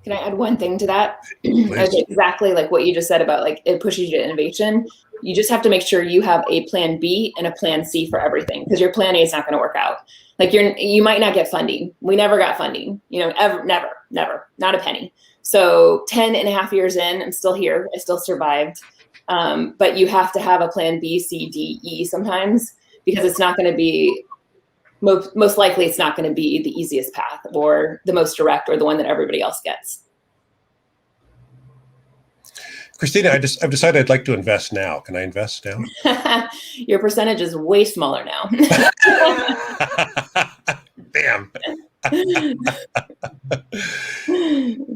Can I add one thing to that? Exactly like what you just said about like it pushes you to innovation. You just have to make sure you have a plan B and a plan C for everything, because your plan A is not going to work out. Like you might not get funding. We never got funding, never, not a penny. So 10 and a half years in, I'm still here. I still survived. But you have to have a plan B, C, D, E sometimes, because it's not going to be, most likely it's not going to be the easiest path or the most direct or the one that everybody else gets. Christina, I've decided I'd like to invest now. Can I invest now? Your percentage is way smaller now. Damn.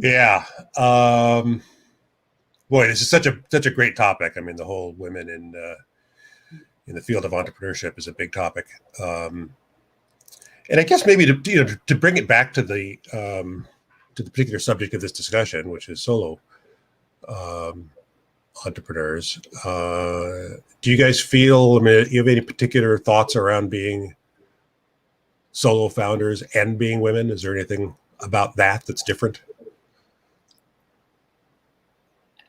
Yeah. Boy, this is such a great topic. The whole women in the field of entrepreneurship is a big topic. And I guess maybe to bring it back to the particular subject of this discussion, which is solo entrepreneurs. Do you guys feel, you have any particular thoughts around being solo founders and being women? Is there anything about that that's different?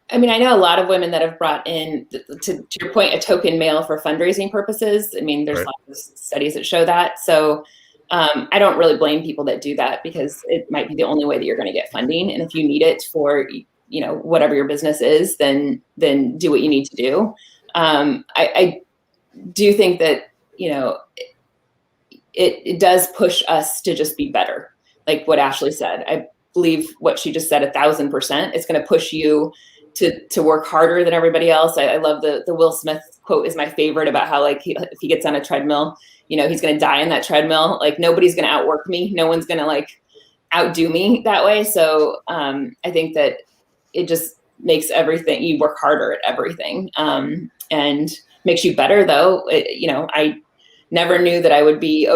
I know a lot of women that have brought in, to your point, a token male for fundraising purposes. There's right. lots of studies that show that. So I don't really blame people that do that, because it might be the only way that you're going to get funding. And if you need it for, whatever your business is, then do what you need to do. I do think that, it does push us to just be better. Like what Ashley said, I believe what she just said 1,000%. It's going to push you to work harder than everybody else. I love the Will Smith quote is my favorite about how if he gets on a treadmill, he's going to die in that treadmill. Like nobody's going to outwork me. No one's going to outdo me that way. So I think that it just makes everything, you work harder at everything, and makes you better though. I never knew that I would be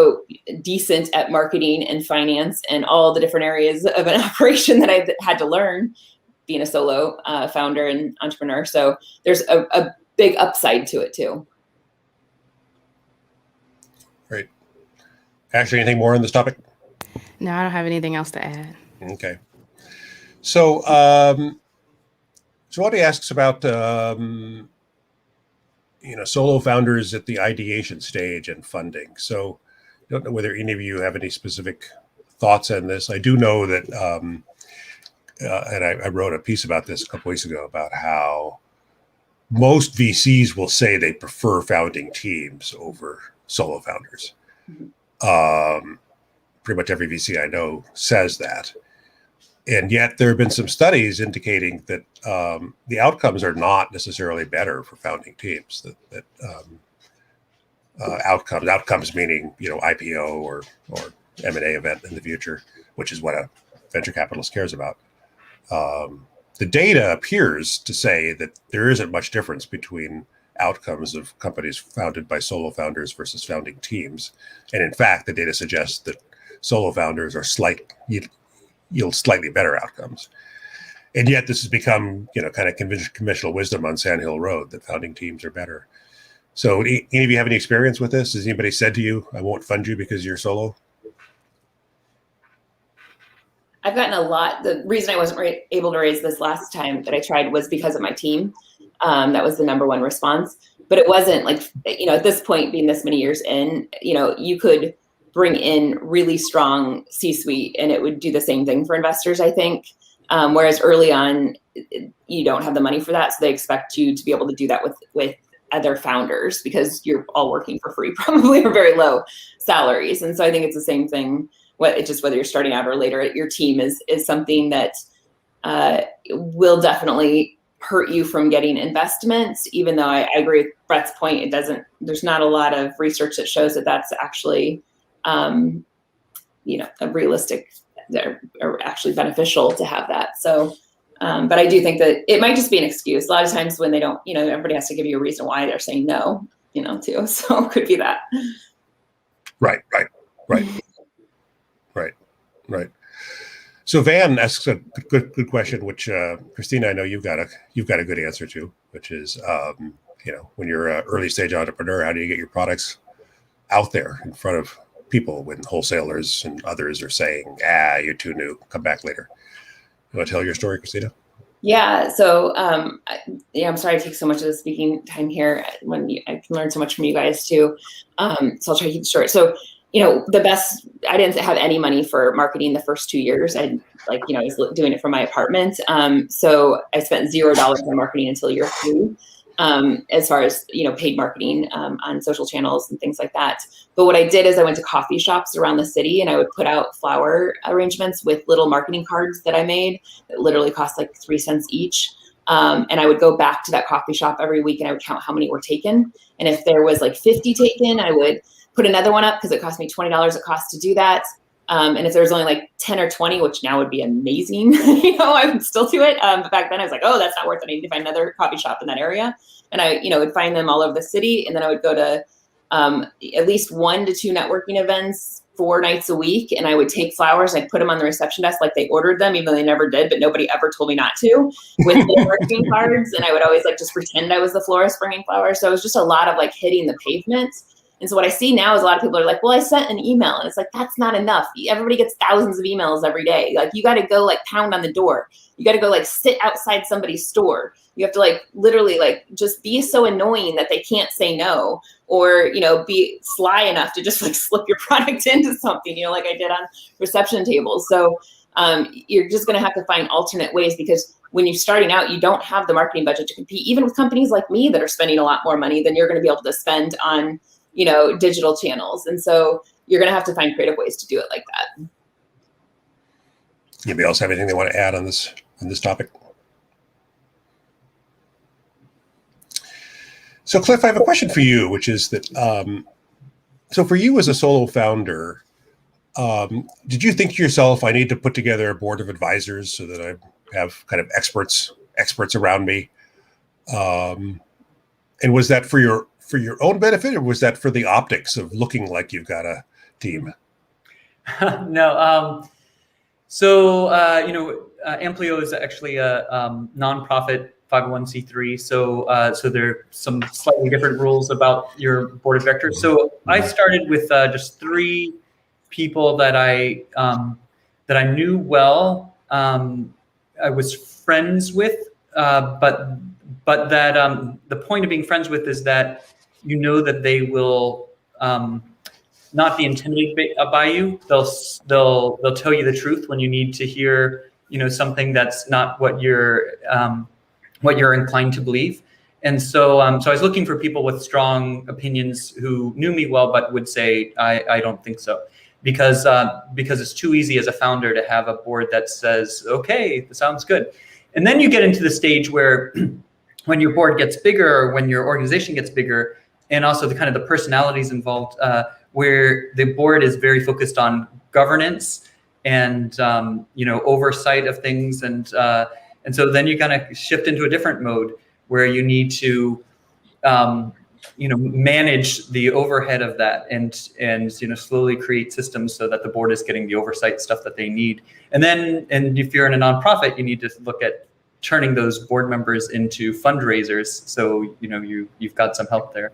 decent at marketing and finance and all the different areas of an operation that I had to learn being a solo founder and entrepreneur. So there's a big upside to it too. Great. Ashley, anything more on this topic? No, I don't have anything else to add. Okay. So, Swati asks about, solo founders at the ideation stage and funding. So I don't know whether any of you have any specific thoughts on this. I do know that, and I wrote a piece about this a couple weeks ago about how most VCs will say they prefer founding teams over solo founders. Pretty much every VC I know says that. And yet there have been some studies indicating that the outcomes are not necessarily better for founding teams. Outcomes meaning, IPO or M&A event in the future, which is what a venture capitalist cares about. The data appears to say that there isn't much difference between outcomes of companies founded by solo founders versus founding teams. And in fact, the data suggests that solo founders are yield slightly better outcomes. And yet this has become, kind of conventional wisdom on Sand Hill Road that founding teams are better. So any of you have any experience with this? Has anybody said to you, I won't fund you because you're solo? I've gotten a lot. The reason I wasn't able to raise this last time that I tried was because of my team. That was the number one response. But it wasn't like, at this point, being this many years in, you could bring in really strong C-suite and it would do the same thing for investors, I think. Whereas early on, you don't have the money for that. So they expect you to be able to do that with other founders because you're all working for free, probably, or very low salaries. And so I think it's the same thing. Whether you're starting out or later, your team is something that will definitely hurt you from getting investments, even though I agree with Bret's point. There's not a lot of research that shows that that's actually, a realistic or actually beneficial to have that. So, but I do think that it might just be an excuse. A lot of times when they don't, everybody has to give you a reason why they're saying no, too. So it could be that. Right. So Van asks a good question, which Christina, I know you've got a good answer to, which is, when you're an early stage entrepreneur, how do you get your products out there in front of people when wholesalers and others are saying, you're too new, come back later? You want to tell your story, Christina? Yeah. So, I'm sorry I take so much of the speaking time here I can learn so much from you guys too. So I'll try to keep it short. So, I didn't have any money for marketing the first 2 years. I was doing it from my apartment. So I spent $0 on marketing until year 3, as far as, paid marketing on social channels and things like that. But what I did is I went to coffee shops around the city and I would put out flower arrangements with little marketing cards that I made that literally cost like 3 cents each. And I would go back to that coffee shop every week and I would count how many were taken. And if there was like 50 taken, I would put another one up because it cost me $20 a cost to do that. And if there was only like 10 or 20, which now would be amazing, I would still do it. But back then I was like, that's not worth it. I need to find another coffee shop in that area. And I, would find them all over the city. And then I would go to at least 1 to 2 networking events 4 nights a week. And I would take flowers and I'd put them on the reception desk like they ordered them, even though they never did, but nobody ever told me not to, with the marketing cards. And I would always just pretend I was the florist bringing flowers. So it was just a lot of hitting the pavement. And so what I see now is a lot of people are like, well, I sent an email. And it's like, that's not enough. Everybody gets thousands of emails every day. You got to go pound on the door. You got to go sit outside somebody's store. You have to literally just be so annoying that they can't say no, or, be sly enough to just slip your product into something, like I did on reception tables. So you're just going to have to find alternate ways, because when you're starting out, you don't have the marketing budget to compete, even with companies like me that are spending a lot more money than you're going to be able to spend on digital channels. And so you're going to have to find creative ways to do it like that. Anybody else have anything they want to add on this topic? So Cliff, I have a question for you, which is that, so for you as a solo founder, did you think to yourself, I need to put together a board of advisors so that I have kind of experts around me? And was that for your own benefit, or was that for the optics of looking like you've got a team? No. So Amplio is actually a nonprofit 501c3. So there are some slightly different rules about your board of directors. So I started with just 3 people that I knew well. I was friends with, but that the point of being friends with is that that they will not be intimidated by you. They'll tell you the truth when you need to hear something that's not what you're inclined to believe. And so, so I was looking for people with strong opinions who knew me well, but would say, I don't think so. Because it's too easy as a founder to have a board that says, okay, this sounds good. And then you get into the stage where when your board gets bigger, or when your organization gets bigger, and also the kind of the personalities involved, where the board is very focused on governance and oversight of things, and so then you kind of shift into a different mode where you need to manage the overhead of that, and slowly create systems so that the board is getting the oversight stuff that they need. And if you're in a nonprofit, you need to look at turning those board members into fundraisers. So you've got some help there.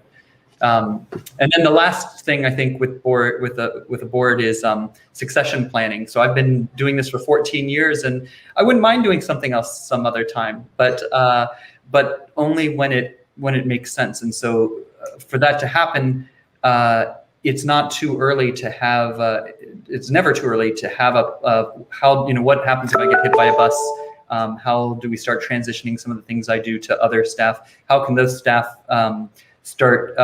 And then the last thing I think with a board is succession planning. So I've been doing this for 14 years, and I wouldn't mind doing something else some other time, but only when it makes sense. And so for that to happen, it's not too early to have. It's never too early to have what happens if I get hit by a bus. How do we start transitioning some of the things I do to other staff? How can those staff start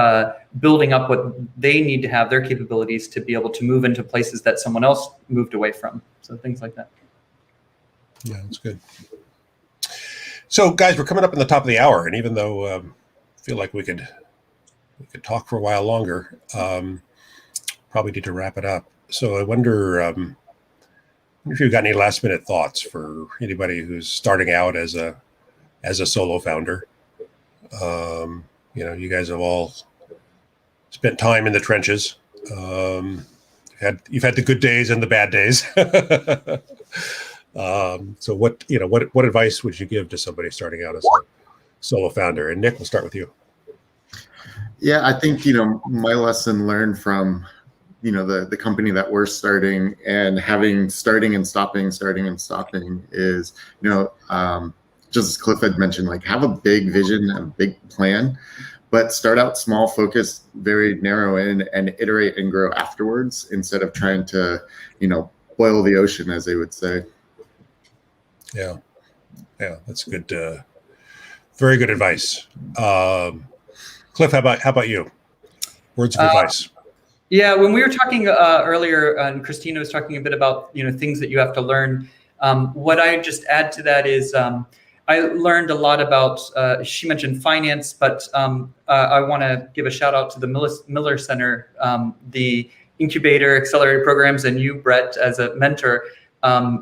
building up what they need to have, their capabilities to be able to move into places that someone else moved away from? So things like that. Yeah, that's good. So guys, we're coming up on the top of the hour, and even though I feel like we could talk for a while longer, probably need to wrap it up. So I wonder if you've got any last minute thoughts for anybody who's starting out as a solo founder. You guys have all spent time in the trenches. You've had the good days and the bad days. So what advice would you give to somebody starting out as a solo founder? And Nick, we'll start with you. Yeah, I think, my lesson learned from, the company that we're starting and having starting and stopping is, just as Cliff had mentioned, like have a big vision, a big plan, but start out small, focus, very narrow in, and iterate and grow afterwards instead of trying to, boil the ocean, as they would say. Yeah, that's good. Very good advice. Cliff, how about you? Words of advice. Yeah, when we were talking earlier, and Christina was talking a bit about things that you have to learn. What I just add to that is I learned a lot about. She mentioned finance, but I want to give a shout out to the Miller Center, the incubator accelerator programs, and you, Bret, as a mentor.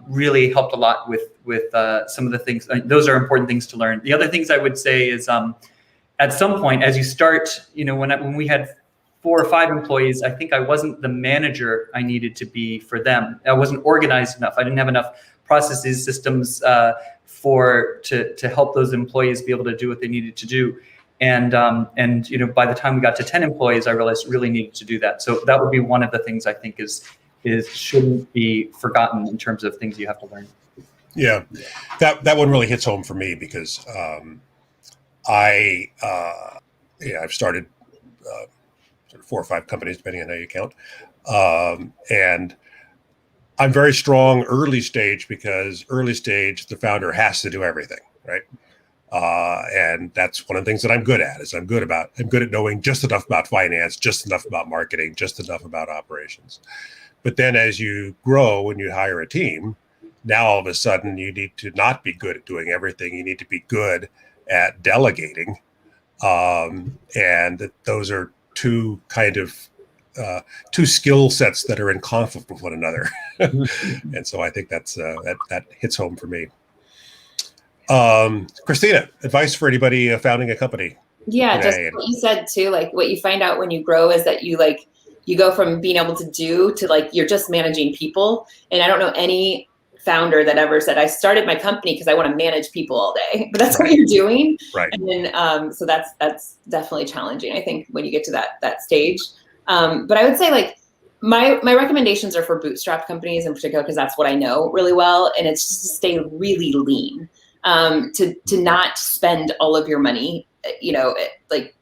Really helped a lot with some of the things. Those are important things to learn. The other things I would say is at some point, as you start, when we had 4 or 5 employees, I think I wasn't the manager I needed to be for them. I wasn't organized enough. I didn't have enough processes, systems to help those employees be able to do what they needed to do. And by the time we got to 10 employees, I realized I really needed to do that. So that would be one of the things I think is shouldn't be forgotten in terms of things you have to learn. Yeah, that one really hits home for me because I've started sort of 4 or 5 companies, depending on how you count, and I'm very strong early stage because early stage the founder has to do everything, right? And that's one of the things that I'm good at. I'm good at knowing just enough about finance, just enough about marketing, just enough about operations. But then as you grow and you hire a team, now all of a sudden you need to not be good at doing everything. You need to be good at delegating. And those are two skill sets that are in conflict with one another. And so I think that hits home for me. Christina, advice for anybody founding a company? Yeah, just what you said too, like what you find out when you grow is that you go from being able to do to you're just managing people. And I don't know any founder that ever said, I started my company because I want to manage people all day, but that's what you're doing. Right. And then, so that's definitely challenging, I think, when you get to that stage. But I would say my recommendations are for bootstrap companies in particular, because that's what I know really well. And it's just to stay really lean, to not spend all of your money,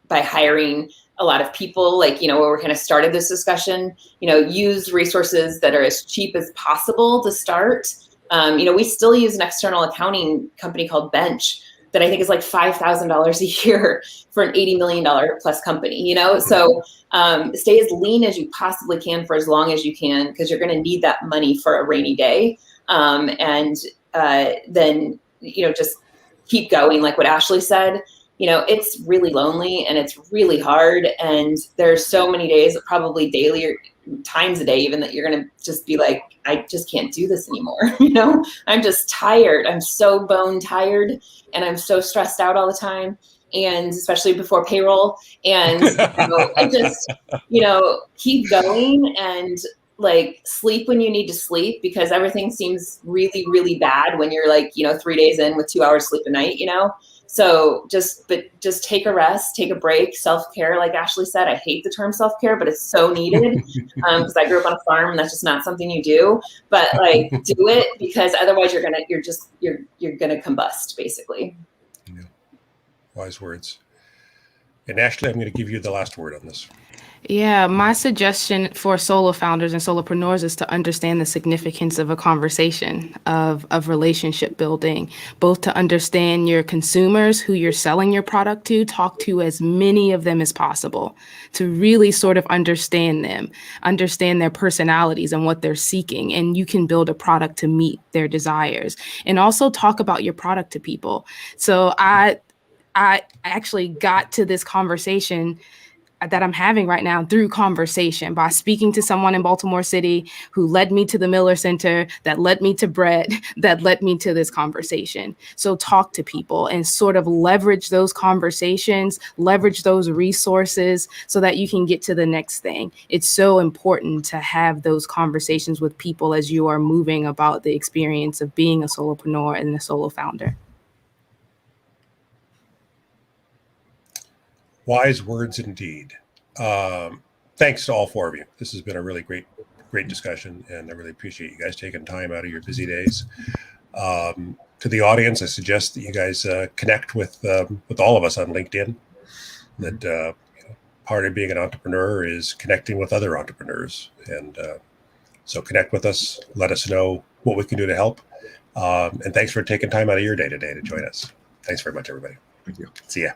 by hiring a lot of people, where we kind of started this discussion, use resources that are as cheap as possible to start. We still use an external accounting company called Bench that I think is like $5,000 a year for an $80 million plus company, you know? So stay as lean as you possibly can for as long as you can, because you're going to need that money for a rainy day. And then, you know, just keep going. Like what Ashley said, you know, it's really lonely and it's really hard. And there's so many days, probably daily or times a day, even, that you're going to just be like, I just can't do this anymore. You know, I'm just tired. I'm so bone tired and I'm so stressed out all the time. And especially before payroll. And you know, I just, you know, keep going and like sleep when you need to sleep, because everything seems really, really bad when you're like, you know, 3 days in with 2 hours sleep a night, you know? So just take a rest, take a break, self-care. Like Ashley said, I hate the term self-care, but it's so needed because I grew up on a farm and that's just not something you do. But like, do it, because otherwise you're gonna combust, basically. Yeah. Wise words. And Ashley, I'm going to give you the last word on this. Yeah, my suggestion for solo founders and solopreneurs is to understand the significance of a conversation, of relationship building, both to understand your consumers, who you're selling your product to, talk to as many of them as possible, to really sort of understand them, understand their personalities and what they're seeking. And you can build a product to meet their desires, and also talk about your product to people. So I actually got to this conversation that I'm having right now through conversation, by speaking to someone in Baltimore City who led me to the Miller Center, that led me to Bret, that led me to this conversation. So talk to people and sort of leverage those conversations, leverage those resources so that you can get to the next thing. It's so important to have those conversations with people as you are moving about the experience of being a solopreneur and a solo founder. Wise words indeed. Thanks to all four of you. This has been a really great discussion, and I really appreciate you guys taking time out of your busy days. To the audience, I suggest that you guys connect with all of us on LinkedIn. That you know, part of being an entrepreneur is connecting with other entrepreneurs, and so connect with us. Let us know what we can do to help. And thanks for taking time out of your day today to join us. Thanks very much, everybody. Thank you. See ya.